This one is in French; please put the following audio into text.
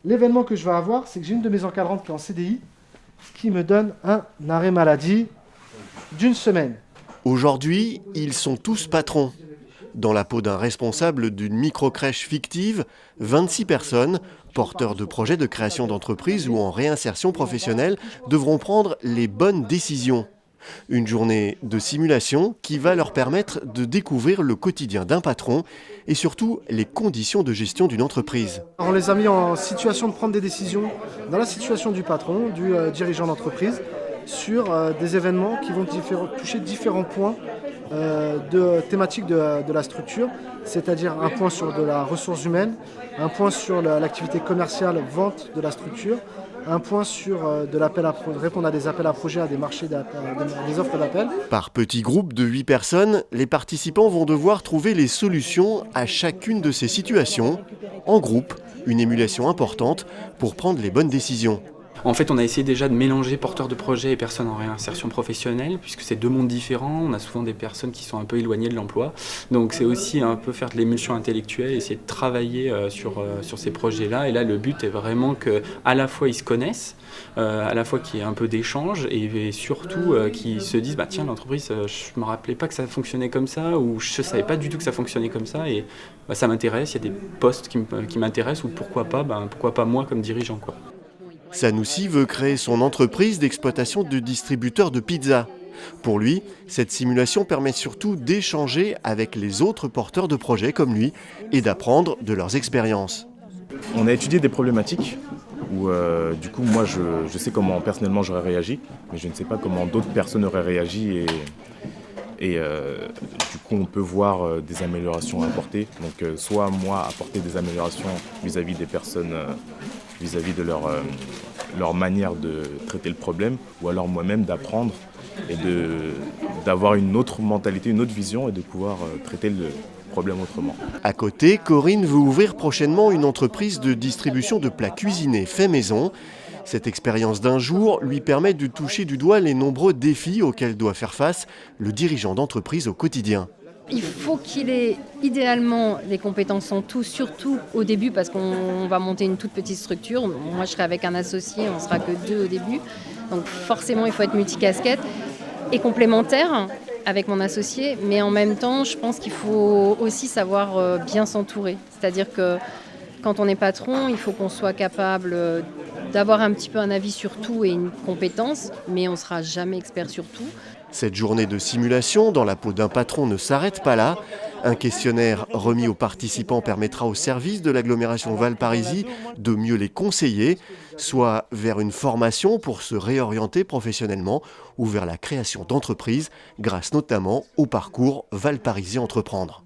L'événement que je vais avoir, c'est que j'ai une de mes encadrantes qui est en CDI, qui me donne un arrêt maladie d'une semaine. Aujourd'hui, ils sont tous patrons. Dans la peau d'un responsable d'une microcrèche fictive, 26 personnes, porteurs de projets de création d'entreprise ou en réinsertion professionnelle, devront prendre les bonnes décisions. Une journée de simulation qui va leur permettre de découvrir le quotidien d'un patron et surtout les conditions de gestion d'une entreprise. On les a mis en situation de prendre des décisions dans la situation du patron, du dirigeant d'entreprise, sur des événements qui vont toucher différents points de thématiques de la structure, c'est-à-dire un point sur de la ressource humaine, un point sur l'activité commerciale, vente de la structure, un point sur répondre à des appels à projets, à des marchés, des offres d'appel. Par petits groupes de 8 personnes, les participants vont devoir trouver les solutions à chacune de ces situations. En groupe, une émulation importante pour prendre les bonnes décisions. En fait, on a essayé déjà de mélanger porteurs de projets et personnes en réinsertion professionnelle, puisque c'est deux mondes différents. On a souvent des personnes qui sont un peu éloignées de l'emploi. Donc c'est aussi un peu faire de l'émulsion intellectuelle, essayer de travailler sur ces projets-là. Et là, le but est vraiment qu'à la fois ils se connaissent, à la fois qu'il y ait un peu d'échange et surtout qu'ils se disent tiens, l'entreprise, je me rappelais pas que ça fonctionnait comme ça, ou je savais pas du tout que ça fonctionnait comme ça, et ça m'intéresse, il y a des postes qui m'intéressent, ou pourquoi pas moi comme dirigeant, quoi. Sanoussi veut créer son entreprise d'exploitation de distributeurs de pizza. Pour lui, cette simulation permet surtout d'échanger avec les autres porteurs de projets comme lui et d'apprendre de leurs expériences. On a étudié des problématiques où du coup moi je sais comment personnellement j'aurais réagi, mais je ne sais pas comment d'autres personnes auraient réagi et du coup on peut voir des améliorations à apporter. Donc soit moi apporter des améliorations vis-à-vis des personnes, vis-à-vis de leur manière de traiter le problème, ou alors moi-même d'apprendre et d'avoir une autre mentalité, une autre vision et de pouvoir traiter le problème autrement. À côté, Corinne veut ouvrir prochainement une entreprise de distribution de plats cuisinés faits maison. Cette expérience d'un jour lui permet de toucher du doigt les nombreux défis auxquels doit faire face le dirigeant d'entreprise au quotidien. Il faut qu'il ait idéalement les compétences en tout, surtout au début, parce qu'on va monter une toute petite structure. Moi, je serai avec un associé, on ne sera que 2 au début. Donc forcément, il faut être multicasquette et complémentaire avec mon associé. Mais en même temps, je pense qu'il faut aussi savoir bien s'entourer. C'est-à-dire que quand on est patron, il faut qu'on soit capable d'avoir un petit peu un avis sur tout et une compétence, mais on ne sera jamais expert sur tout. Cette journée de simulation dans la peau d'un patron ne s'arrête pas là. Un questionnaire remis aux participants permettra au service de l'agglomération Val-Parisis de mieux les conseiller, soit vers une formation pour se réorienter professionnellement ou vers la création d'entreprises, grâce notamment au parcours Val-Parisis Entreprendre.